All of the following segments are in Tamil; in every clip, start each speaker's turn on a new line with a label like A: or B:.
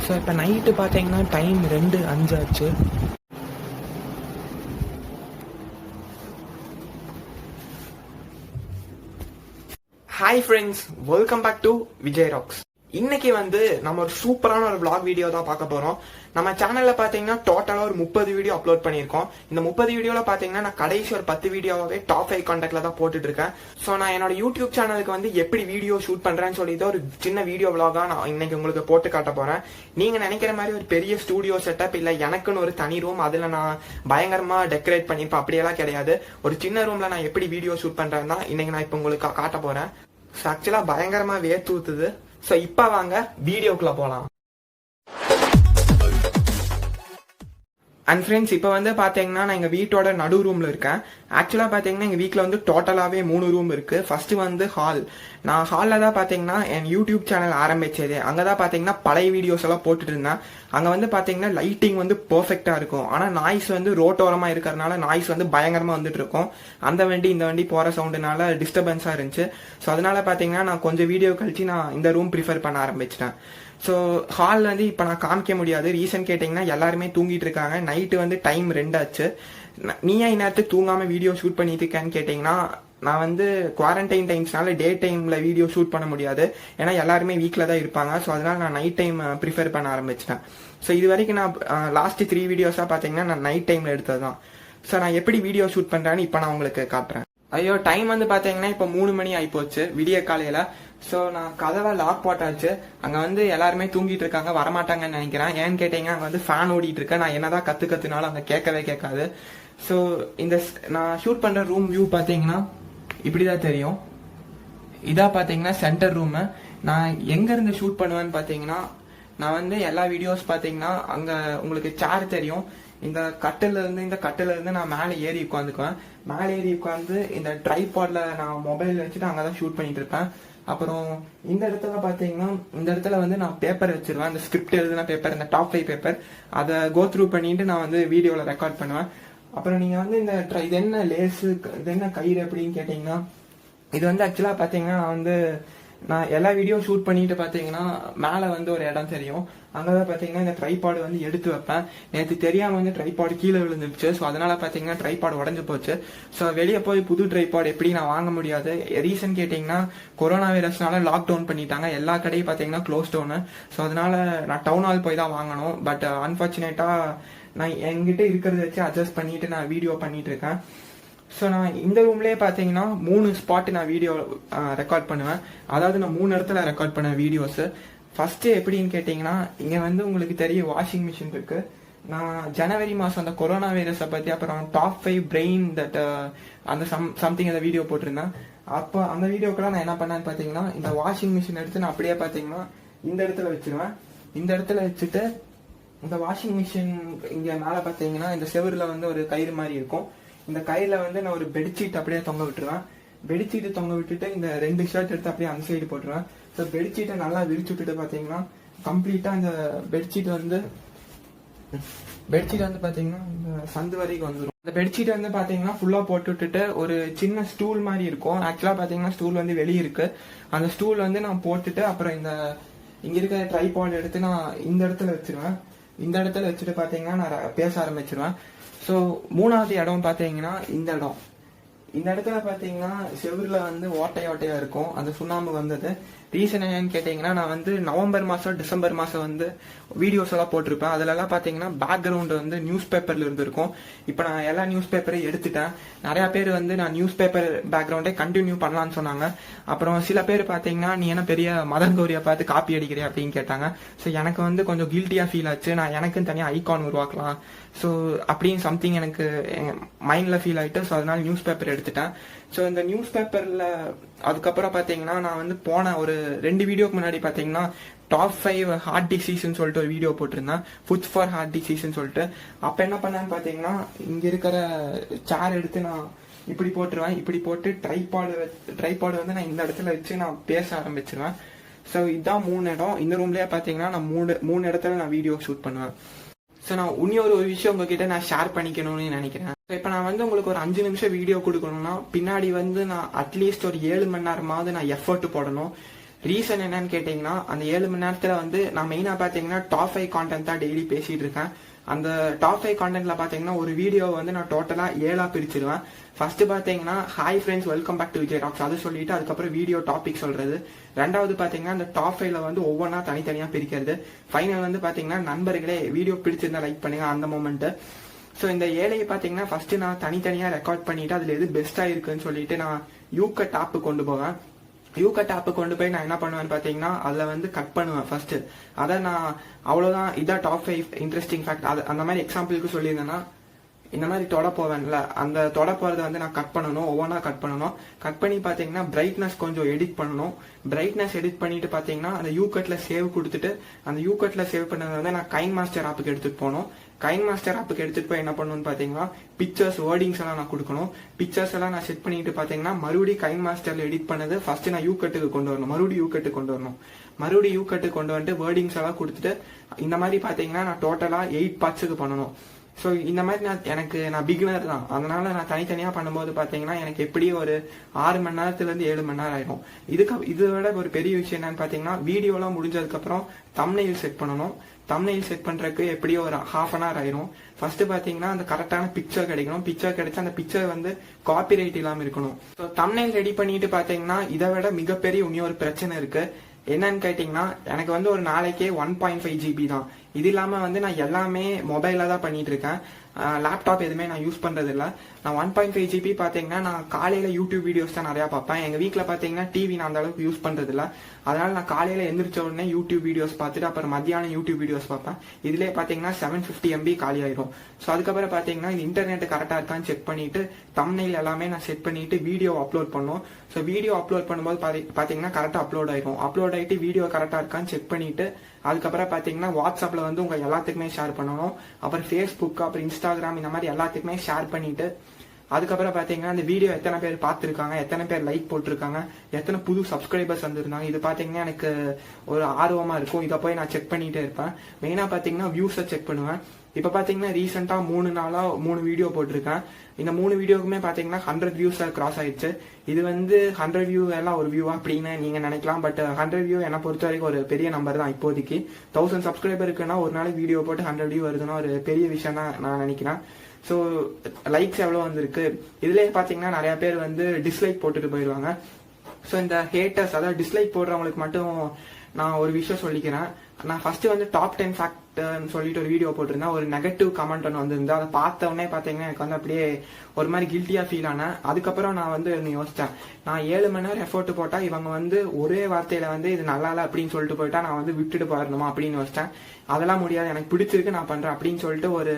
A: ஸோ இப்போ நைட்டு பார்த்தீங்கன்னா டைம் 2:05 ஆச்சு. Hi friends, welcome back to VijaiRox. இன்னைக்கு நம்ம ஒரு சூப்பரான ஒரு vlog வீடியோ தான் பார்க்க போறோம். நம்ம சேனல்ல பாத்தீங்கன்னா டோட்டலா ஒரு 30 வீடியோ அப்லோட் பண்ணிருக்கோம். இந்த 30 வீடியோல பாத்தீங்கன்னா நான் கடைசி ஒரு 10 வீடியோவே டாப் 5 கான்டாக்ட்ல தான் போட்டுட்டு இருக்கேன். சோ நான் என்னோட யூடியூப் சேனலுக்கு எப்படி வீடியோ ஷூட் பண்றேன்னு சொல்லிட்டு ஒரு சின்ன வீடியோ vlog-ஆ நான் இன்னைக்கு உங்களுக்கு போட்டு காட்ட போறேன். நீங்க நினைக்கிற மாதிரி ஒரு பெரிய ஸ்டூடியோ செட்டப் இல்ல, எனக்குன்னு ஒரு தனி ரூம் அதுல நான் பயங்கரமா டெக்கரேட் பண்ணிருப்பேன், அப்படியெல்லாம் கிடையாது. ஒரு சின்ன ரூம்ல நான் எப்படி வீடியோ ஷூட் பண்றேன்னா இன்னைக்கு நான் இப்ப உங்களுக்கு காட்ட போறேன். ஆக்சுவலா பயங்கரமா வேர்த்து ஊத்துது. சோ இப்ப வாங்க வீடியோக்குள்ள போலாம். அண்ட் ஃப்ரெண்ட்ஸ், இப்போ பாத்தீங்கன்னா நான் எங்க வீட்டோட நடு ரூம்ல இருக்கேன். ஆக்சுவலா பாத்தீங்கன்னா எங்க வீட்ல டோட்டலாவே 3 ரூம் இருக்கு. First hall. நான் ஹால்ல தான் பாத்தீங்கன்னா என் யூடியூப் சேனல் ஆரம்பிச்சது. அங்கதான் பாத்தீங்கன்னா பழைய வீடியோஸ் எல்லாம் போட்டுட்டு இருந்தேன். அங்க பாத்தீங்கன்னா லைட்டிங் பெர்ஃபெக்டா இருக்கும். ஆனா நாய்ஸ் ரோட்டோரமா இருக்கிறதுனால நாய்ஸ் பயங்கரமா வந்துட்டு இருக்கும். அந்த வண்டி இந்த வண்டி போற சவுண்டுனால டிஸ்டர்பன்ஸா இருந்துச்சு. ஸோ அதனால பாத்தீங்கன்னா நான் கொஞ்சம் வீடியோ கழிச்சு நான் இந்த ரூம் ப்ரிஃபர் பண்ண ஆரம்பிச்சிட்டேன். ஸோ ஹால் இப்போ நான் காமிக்க முடியாது. ரீசன் கேட்டிங்கன்னா எல்லாருமே தூங்கிட்டு இருக்காங்க. நைட்டு டைம் 2 ஆச்சு. நீ ஏன் இந்நேரத்துக்கு தூங்காம வீடியோ ஷூட் பண்ணிட்டு இருக்கேன்னு கேட்டிங்கன்னா, நான் குவாரண்டைன் டைம்ஸ்னால டே டைம்ல வீடியோ ஷூட் பண்ண முடியாது. ஏன்னா எல்லாருமே வீக்ல தான் இருப்பாங்க. ஸோ அதனால நான் நைட் டைம் ப்ரிஃபர் பண்ண ஆரம்பிச்சிட்டேன். ஸோ இது வரைக்கும் நான் லாஸ்ட் 3 வீடியோஸா பாத்தீங்கன்னா நான் நைட் டைம்ல எடுத்தது தான். ஸோ நான் எப்படி வீடியோ ஷூட் பண்றேன்னு இப்போ நான் உங்களுக்கு காட்டுறேன். ஐயோ, டைம் பாத்தீங்கன்னா இப்போ 3 மணி ஆயிப்போச்சு விடிய காலையில. சோ நான் கதவை லாக் போட்டாச்சு. அங்க எல்லாருமே தூங்கிட்டு இருக்காங்க, வரமாட்டாங்கன்னு நினைக்கிறேன். ஏன்னு கேட்டீங்கன்னா அங்க ஃபேன் ஓடிட்டு இருக்கு. நான் என்னதான் கத்துனாலும் அங்க கேட்கவே கேட்காது. சோ இந்த நான் ஷூட் பண்ற ரூம் வியூ பாத்தீங்கன்னா இப்படிதான் தெரியும். இதா பாத்தீங்கன்னா சென்டர் ரூம். நான் எங்க இருந்து ஷூட் பண்ணுவேன்னு பாத்தீங்கன்னா, நான் எல்லா வீடியோஸ் பாத்தீங்கன்னா அங்க உங்களுக்கு சேர் தெரியும். இந்த கட்டில இருந்து நான் மேலே ஏறி உட்காந்துக்குவேன். மேலே ஏறி உட்காந்து இந்த ட்ரைபாட்ல நான் மொபைல் வச்சுட்டு அங்கதான் ஷூட் பண்ணிட்டு இருப்பேன். அப்புறம் இந்த இடத்துல பாத்தீங்கன்னா இந்த இடத்துல நான் பேப்பர் வச்சிருவேன். அந்த ஸ்கிரிப்ட் எழுதின பேப்பர், இந்த டாப் 5 பேப்பர், அதை கோ த்ரூ பண்ணிட்டு நான் வீடியோல ரெக்கார்ட் பண்ணுவேன். அப்புறம் நீங்க இந்த இது என்ன லேசு, இது என்ன கயிறு அப்படின்னு கேட்டீங்கன்னா, இது ஆக்சுவலா பாத்தீங்கன்னா நான் எல்லா வீடியோ ஷூட் பண்ணிட்டு பாத்தீங்கன்னா மேல ஒரு இடம் தெரியும். அங்கதான் பாத்தீங்கன்னா இந்த ட்ரைபாடு எடுத்து வைப்பேன். நேற்று தெரியாம ட்ரைபாடு கீழே விழுந்துருச்சு. ஸோ அதனால பாத்தீங்கன்னா ட்ரைபாடு உடஞ்சு போச்சு. ஸோ வெளியே போய் புது ட்ரைபாடு எப்படி நான் வாங்க முடியாது. ரீசன் கேட்டீங்கன்னா கொரோனா வைரஸ்னால லாக்டவுன் பண்ணிட்டாங்க. எல்லா கடையும் பாத்தீங்கன்னா க்ளோஸ் டவுனு. ஸோ அதனால நான் டவுன் ஹால் போய் தான் வாங்கணும். பட் அன்பார்ச்சுனேட்டா நான் என்கிட்ட இருக்கிறத வச்சு அட்ஜஸ்ட் பண்ணிட்டு நான் வீடியோ பண்ணிட்டு இருக்கேன். ஸோ நான் இந்த ரூம்லேயே பார்த்தீங்கன்னா 3 ஸ்பாட் நான் வீடியோ ரெக்கார்ட் பண்ணுவேன். அதாவது நான் 3 இடத்துல ரெக்கார்ட் பண்ண வீடியோஸ். ஃபர்ஸ்ட் எப்படின்னு கேட்டிங்கன்னா, இங்கே உங்களுக்கு தெரியும் வாஷிங் மிஷின் இருக்கு. நான் ஜனவரி மாதம் அந்த கொரோனா வைரஸை பற்றி அப்புறம் டாப் 5 பிரெயின் தட் அந்த சம்திங் அந்த வீடியோ போட்டிருந்தேன். அப்போ அந்த வீடியோக்கெல்லாம் நான் என்ன பண்ணேன்னு பார்த்தீங்கன்னா, இந்த வாஷிங் மிஷின் எடுத்து நான் அப்படியே பார்த்தீங்கன்னா இந்த இடத்துல வச்சிருவேன். இந்த இடத்துல வச்சுட்டு இந்த வாஷிங் மிஷின் இங்கே மேலே பார்த்தீங்கன்னா இந்த செவரில் ஒரு கயிறு மாதிரி இருக்கும். இந்த கையில நான் ஒரு பெட்ஷீட் அப்படியே தொங்க விட்டுருவேன். பெட்ஷீட் தொங்க விட்டுட்டு இந்த 2 ஷர்ட் எடுத்து அப்படியே அந்த சைடு போட்டுருவேன். ஸோ பெட்ஷீட்டை நல்லா விரிச்சு விட்டுட்டு பாத்தீங்கன்னா கம்ப்ளீட்டா இந்த பெட்ஷீட் பாத்தீங்கன்னா இந்த சந்து வரைக்கும் வந்துடும். இந்த பெட்ஷீட் பாத்தீங்கன்னா ஃபுல்லா போட்டு விட்டுட்டு ஒரு சின்ன ஸ்டூல் மாதிரி இருக்கும். ஆக்சுவலா பாத்தீங்கன்னா ஸ்டூல் வெளியே இருக்கு. அந்த ஸ்டூல் நான் போட்டுட்டு அப்புறம் இங்க இருக்கிற ட்ரைபாட் எடுத்து நான் இந்த இடத்துல வச்சிருவேன். இந்த இடத்துல வச்சுட்டு பாத்தீங்கன்னா நான் பேச ஆரம்பிச்சிருவேன். ஸோ 3வது இடம் பாத்தீங்கன்னா இந்த இடத்துல பாத்தீங்கன்னா செவுருல ஓட்டையா இருக்கும். அந்த சுண்ணாம்பு வந்தது. ரீசன் என்னன்னு கேட்டீங்கன்னா, நான் நவம்பர் மாசம் டிசம்பர் மாசம் வீடியோஸ் எல்லாம் போட்டிருப்பேன். அதுல எல்லாம் பாத்தீங்கன்னா பேக்ரவுண்ட் நியூஸ் பேப்பர்ல இருந்திருக்கும். இப்ப நான் எல்லா நியூஸ் பேப்பரையும் எடுத்துட்டேன். நிறைய பேர் நான் நியூஸ் பேப்பர் பேக்ரவுண்டே கண்டினியூ பண்ணலாம்னு சொன்னாங்க. அப்புறம் சில பேர் பாத்தீங்கன்னா, நீ என்ன பெரிய மதன் கௌரியை பார்த்து காப்பி அடிக்கிறியா அப்படின்னு கேட்டாங்க. ஸோ எனக்கு கொஞ்சம் கில்ட்டியா ஃபீல் ஆச்சு. நான் எனக்குன்னு தனியா ஐகான் உருவாக்கலாம் ஸோ அப்படின்னு சம்திங் எனக்கு மைண்ட்ல ஃபீல் ஆயிட்டு. ஸோ அதனால நியூஸ் பேப்பர் எடுத்துட்டேன். ஸோ இந்த நியூஸ் பேப்பர்ல அதுக்கப்புறம் பாத்தீங்கன்னா நான் போன ஒரு 2 வீடியோக்கு முன்னாடி பாத்தீங்கன்னா டாப் 5 ஹார்ட் டிசீஸ்ன்னு சொல்லிட்டு ஒரு வீடியோ போட்டிருந்தேன். ஃபுட்ஸ் ஃபார் ஹார்ட் டிசீஸ்ன்னு சொல்லிட்டு. அப்ப என்ன பண்ணேன்னு பாத்தீங்கன்னா, இங்க இருக்கிற சேர் எடுத்து நான் இப்படி போட்டுருவேன். இப்படி போட்டு ட்ரைபாடு நான் இந்த இடத்துல வச்சு நான் பேச ஆரம்பிச்சிருவேன். ஸோ இதுதான் 3 இடம். இந்த ரூம்லயே பாத்தீங்கன்னா நான் 3 இடத்துல நான் வீடியோ ஷூட் பண்ணுவேன். ஸோ நான் இன்னொரு விஷயம் உங்ககிட்ட நான் ஷேர் பண்ணிக்கணும்னு நினைக்கிறேன். இப்போ நான் உங்களுக்கு ஒரு 5 நிமிஷம் வீடியோ கொடுக்கணும்னா பின்னாடி நான் அட்லீஸ்ட் ஒரு 7 மணி நேரமாவது நான் எஃபர்ட் போடணும். ரீசன் என்னன்னு கேட்டீங்கன்னா அந்த 7 மணி நேரத்துல வந்து நான் மெயினா பாத்தீங்கன்னா டாப் 5 கான்டென்ட் தான் டெய்லி பேசிட்டு இருக்கேன். அந்த டாப் 5 கான்டென்ட்ல பாத்தீங்கன்னா ஒரு வீடியோ வந்து நான் டோட்டலா 7ஆ பிரிச்சிருவேன். ஃபர்ஸ்ட் பாத்தீங்கன்னா hi friends welcome back to VijaiRox அது சொல்லிட்டு அதுக்கப்புறம் வீடியோ டாபிக் சொல்றது. ரெண்டாவது பாத்தீங்கன்னா அந்த டாப் 5ல வந்து ஒவ்வொன்றா தனித்தனியா பிரிக்கிறது. ஃபைனல் வந்து பாத்தீங்கன்னா நண்பர்களே வீடியோ பிடிச்சிருந்தா லைக் பண்ணுங்க அந்த மொமெண்ட். ஸோ இந்த 7ஐ பாத்தீங்கன்னா ஃபர்ஸ்ட் நான் தனித்தனியா ரெக்கார்ட் பண்ணிட்டு அதுல எது பெஸ்டா இருக்குன்னு சொல்லிட்டு நான் யூகட் ஆப் கொண்டு போவேன். யூகட் ஆப் கொண்டு போய் நான் என்ன பண்ணுவேன்னு பாத்தீங்கன்னா அதுல வந்து கட் பண்ணுவேன் ஃபர்ஸ்ட். அதை நான் அவ்வளவுதான் இதான் டாப் 5 இன்ட்ரெஸ்டிங் ஃபேக்ட் அது அந்த மாதிரி எக்ஸாம்பிளுக்கு சொல்லியிருந்தேன்னா இந்த மாதிரி தொட போவேன்ல அந்த தொட போறதை வந்து நான் கட் பண்ணணும், ஒவ்வொன்றா கட் பண்ணணும். கட் பண்ணி பாத்தீங்கன்னா பிரைட்னஸ் கொஞ்சம் எடிட் பண்ணணும். பிரைட்னஸ் எடிட் பண்ணிட்டு பாத்தீங்கன்னா அந்த யூகட்ல சேவ் கொடுத்துட்டு அந்த யூகட்ல சேவ் பண்ணதை வந்து நான் கைன் மாஸ்டர் ஆப்புக்கு எடுத்துட்டு போகணும். கைன் மாஸ்டர் ஆப்புக்கு எடுத்துட்டு போய் என்ன பண்ணணும்னு பாத்தீங்கன்னா பிக்சர்ஸ் வேர்டிங்ஸ் எல்லாம் நான் கொடுக்கணும். பிக்சர்ஸ் எல்லாம் நான் செட் பண்ணிட்டு பாத்தீங்கன்னா மறுபடியும் கைன் மாஸ்டர்ல எடிட் பண்ணது ஃபர்ஸ்ட் நான் யூகட்டுக்கு கொண்டு வரணும். மறுபடியும் யூகட்டுக்கு கொண்டு வந்துட்டு வேர்டிங்ஸ் எல்லாம் கொடுத்துட்டு இந்த மாதிரி பாத்தீங்கன்னா நான் டோட்டலா 8 பார்ட்ஸுக்கு பண்ணணும். ஸோ இந்த மாதிரி நான் பிகினர் தான், அதனால நான் தனித்தனியா பண்ணும்போது பாத்தீங்கன்னா எனக்கு எப்படி ஒரு 6 மணி நேரத்துல இருந்து 7 மணி நேரம் ஆயிடும். இதை விட ஒரு பெரிய விஷயம் என்னன்னு பாத்தீங்கன்னா வீடியோ எல்லாம் முடிஞ்சதுக்கு அப்புறம் தம்ப்நெயில் செட் பண்ணணும். தம்ப்நெயில் செட் பண்றதுக்கு எப்படியோ ஒரு ½ an hour ஆயிரும். ஃபர்ஸ்ட் பாத்தீங்கன்னா அந்த கரெக்டான பிக்சர் கிடைக்கணும். பிக்சர் கிடைச்சா அந்த பிக்சர் வந்து காப்பிரைட் இல்லாம இருக்கணும். ஸோ தம்ப்நெயில் ரெடி பண்ணிட்டு பாத்தீங்கன்னா இதை விட மிகப்பெரிய இன்னொரு பிரச்சனை இருக்கு. என்னன்னு கேட்டீங்கன்னா எனக்கு வந்து ஒரு நாளைக்கே 1.5 GB தான். இது இல்லாம வந்து நான் எல்லாமே மொபைல்ல தான் பண்ணிட்டு இருக்கேன். லேப்டாப் எதுவுமே நான் யூஸ் பண்றது இல்ல. நான் 1.5 GB பாத்தீங்கன்னா நான் காலையில யூடியூப் வீடியோஸ் தான் நிறைய பார்ப்பேன். எங்க வீட்டுல பாத்தீங்கன்னா டிவி நான் அந்த அளவுக்கு யூஸ் பண்றது இல்ல. அதனால நான் காலையில எந்திரிச்ச உடனே யூடியூப் வீடியோஸ் பார்த்துட்டு அப்புறம் மத்தியானம் யூடியூப் வீடியோஸ் பார்ப்பேன். இதுலயே பாத்தீங்கன்னா 750 MB காலி ஆயிரும். ஸோ அதுக்கப்புறம் பாத்தீங்கன்னா இந்த இன்டர்நெட் கரெக்டா இருக்கான்னு செக் பண்ணிட்டு தம்ப்நெயில் எல்லாமே நான் செட் பண்ணிட்டு வீடியோ அப்லோட் பண்ணும். ஸோ வீடியோ அப்லோட் பண்ணும்போது பாத்தீங்கன்னா கரெக்டா அப்லோட் ஆயிரும். அப்லோட் ஆயிட்டு வீடியோ கரெக்டா இருக்கான்னு செக் பண்ணிட்டு அதுக்கப்புறம் பாத்தீங்கன்னா வாட்ஸ்அப்ல வந்து உங்க எல்லாத்துக்குமே ஷேர் பண்ணணும். அப்புறம் ஃபேஸ்புக் அப்புறம் இன்ஸ்டாகிராம் இந்த மாதிரி எல்லாத்துக்குமே ஷேர் பண்ணிட்டு அதுக்கப்புறம் பாத்தீங்கன்னா அந்த வீடியோ எத்தனை பேர் பார்த்திருக்காங்க, எத்தனை பேர் லைக் போட்டிருக்காங்க, எத்தனை புது சப்ஸ்கிரைபர்ஸ் வந்திருந்தாங்க, இது பாத்தீங்கன்னா எனக்கு ஒரு ஆர்வமா இருக்கும். இதை போய் நான் செக் பண்ணிட்டே இருப்பேன். மெயினா பாத்தீங்கன்னா வியூஸை செக் பண்ணுவேன். இப்ப பாத்தீங்கன்னா ரீசெண்டா 3 நாளா 3 வீடியோ போட்டிருக்கேன். இந்த 3 வீடியோக்குமே பாத்தீங்கன்னா 100 வியூஸ் கிராஸ் ஆயிடுச்சு. இது வந்து 100 வியூ எல்லாம் ஒரு வியூ அப்படின்னு நீங்க நினைக்கலாம். பட் 100 வியூ என்ன பொறுத்த வரைக்கும் ஒரு பெரிய நம்பர் தான். இப்போதைக்கு 1000 சப்ஸ்கிரைபர் இருக்குன்னா ஒரு நாளைக்கு வீடியோ போட்டு 100 வியூ வருதுன்னா ஒரு பெரிய விஷயம் தான் நான் நினைக்கிறேன். ஸோ லைக்ஸ் எவ்வளவு வந்திருக்கு. இதுலயே பாத்தீங்கன்னா நிறைய பேர் வந்து டிஸ்லைக் போட்டுட்டு போயிடுவாங்க. ஸோ இந்த ஹேட்டர்ஸ் அதாவது டிஸ்லைக் போடுறவங்களுக்கு மட்டும் நான் ஒரு விஷயம் சொல்லிக்கிறேன். நான் ஃபர்ஸ்ட் வந்து டாப் 10 ஃபேக்ட்னு சொல்லிட்டு ஒரு வீடியோ போட்டிருந்தேன். ஒரு நெகட்டிவ் கமெண்ட் ஒன்று வந்திருந்தா அதை பார்த்த உடனே பாத்தீங்கன்னா எனக்கு வந்து அப்படியே ஒரு மாதிரி கில்ட்டியா ஃபீல் ஆனேன். அதுக்கப்புறம் நான் வந்து யோசிச்சேன், நான் 7 மணி நேரம் எஃபோர்ட் போட்டா இவங்க வந்து ஒரே வார்த்தையில வந்து இது நல்லா இல்ல அப்படின்னு சொல்லிட்டு போயிட்டா நான் வந்து விட்டுட்டு போயிடணுமா அப்படின்னு யோசிச்சேன். அதெல்லாம் முடியாது, எனக்கு பிடிச்சிருக்கு நான் பண்றேன் அப்படின்னு சொல்லிட்டு ஒரு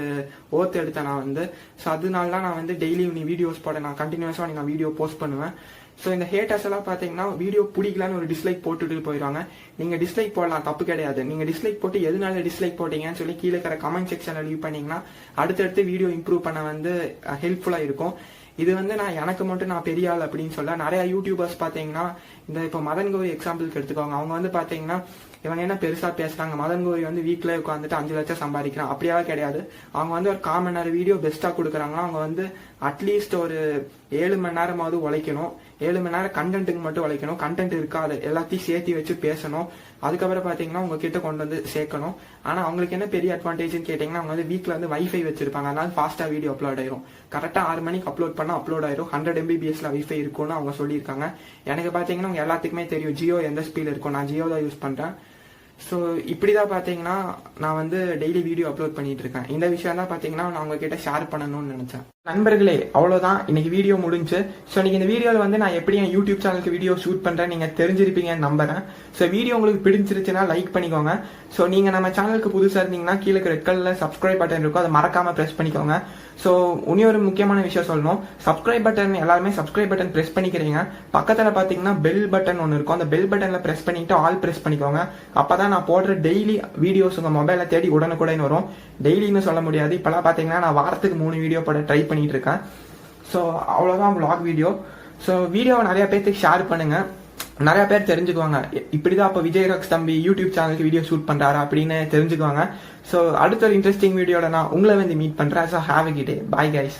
A: ஓத்து எடுத்தேன் நான் வந்து. ஸோ அதனால தான் நான் வந்து டெய்லி நீ வீடியோஸ் போட நான் கண்டினியூஸா நான் வீடியோ போஸ்ட் பண்ணுவேன். ஸோ இந்த ஹேட்டர்ஸ் எல்லாம் பாத்தீங்கன்னா வீடியோ பிடிக்கலான்னு ஒரு டிஸ்லைக் போட்டுட்டு போயிடுவாங்க. நீங்க டிஸ்லைக் போடலாம், தப்பு கிடையாது. நீங்க டிஸ்லைக் போட்டு எதனால டிஸ்லைக் போட்டீங்கன்னு சொல்லி கீழே இருக்கிற கமெண்ட் செக்ஷன்ல லீவ் பண்ணீங்கன்னா அடுத்தடுத்து வீடியோ இம்ப்ரூவ் பண்ண வந்து ஹெல்ப்ஃபுல்லா இருக்கும். இது வந்து நான் எனக்கு மட்டும் நான் பெரிய ஆள் அப்படின்னு சொல்ல நிறைய யூடியூபர்ஸ் பாத்தீங்கன்னா இந்த இப்போ மதன் கௌரி எக்ஸாம்பிளுக்கு எடுத்துக்கோங்க. அவங்க வந்து பாத்தீங்கன்னா இவங்க என்ன பெருசா பேசுறாங்க, மதன் கௌரி வந்து வீக்ல உட்காந்துட்டு 5 லட்சம் சம்பாதிக்கிறான் அப்படியாவது கிடையாது. அவங்க வந்து ஒரு 1/4 மணி நேரம் வீடியோ பெஸ்டா கொடுக்குறாங்கன்னா அவங்க வந்து அட்லீஸ்ட் ஒரு 7 மணி நேரமாவது உழைக்கணும். 7 மணி நேரம் கண்டென்ட்டுக்கு மட்டும் உழைக்கணும். கண்டென்ட் இருக்காது, எல்லாத்தையும் சேர்த்து வச்சு பேசணும். அதுக்கப்புறம் பாத்தீங்கன்னா உங்ககிட்ட கொண்டு வந்து சேர்க்கணும். ஆனா அவங்களுக்கு என்ன பெரிய அட்வான்டேஜ்னு கேட்டீங்கன்னா அவங்க வந்து வீக்ல வந்து வைஃபை வச்சிருப்பாங்க. அதனால ஃபாஸ்டா வீடியோ அப்லோட் ஆயிரும். கரெக்டா 6 மணிக்கு அப்லோட் பண்ணா அப்லோட் ஆயிரும். 100 MBPSல வைஃபை இருக்கும்னு அவங்க சொல்லியிருக்காங்க. எனக்கு பாத்தீங்கன்னா உங்க எல்லாத்துக்குமே தெரியும் ஜியோ எந்த ஸ்பீட் இருக்கும். நான் ஜியோ தான் யூஸ் பண்றேன். ஸோ இப்படிதான் பாத்தீங்கன்னா நான் வந்து டெய்லி வீடியோ அப்லோட் பண்ணிட்டு இருக்கேன். இந்த விஷயம் தான் பாத்தீங்கன்னா நான் உங்ககிட்ட ஷேர் பண்ணணும்னு நினைச்சேன். நண்பர்களே அவ்வளவுதான், இன்னைக்கு வீடியோ முடிஞ்சு. ஸோ இன்னைக்கு இந்த வீடியோல வந்து நான் எப்படி என் யூடியூப் சேனலுக்கு வீடியோ ஷூட் பண்றேன் நீங்க தெரிஞ்சிருப்பீங்கன்னு நம்புறேன். ஸோ வீடியோ உங்களுக்கு பிடிச்சிருச்சுன்னா லைக் பண்ணிக்கோங்க. ஸோ நீங்க நம்ம சேனலுக்கு புதுசா இருந்தீங்கன்னா கீழே ரெட் கலர்ல சப்ஸ்கிரைப் பட்டன் இருக்கும், அதை மறக்காம பிரஸ் பண்ணிக்கோங்க. ஸோ இன்னொரு முக்கியமான விஷயம் சொல்லணும், சப்ஸ்கிரைப் பட்டன் எல்லாருமே சப்ஸ்கிரைப் பட்டன் பிரஸ் பண்ணிக்கிறீங்க. பக்கத்துல பாத்தீங்கன்னா பெல் பட்டன் ஒன்று இருக்கும், அந்த பெல் பட்டன்ல பிரஸ் பண்ணிட்டு ஆல் பிரஸ் பண்ணிக்கோங்க. அப்பதான் நான் போடுற டெய்லி வீடியோஸ் உங்க மொபைல தேடி உடனுக்குடன் வரும். டெய்லின்னு சொல்ல முடியாது, இப்பெல்லாம் பாத்தீங்கன்னா நான் வாரத்துக்கு 3 வீடியோ போட ட்ரை பண்ணிட்டு இருக்கேன். ஸோ அவ்வளவுதான் vlog வீடியோ. ஸோ வீடியோவை நிறைய பேருக்கு ஷேர் பண்ணுங்க, நிறைய பேர் தெரிஞ்சுக்குவாங்க. இப்படிதான் அப்ப VijaiRox தம்பி யூடியூப் சேனலுக்கு வீடியோ ஷூட் பண்றாரு அப்படின்னு தெரிஞ்சுக்குவாங்க. ஸோ அடுத்த ஒரு இன்ட்ரெஸ்டிங் வீடியோட நான் உங்களை வந்து மீட் பண்றேன். So have a good day. Bye guys.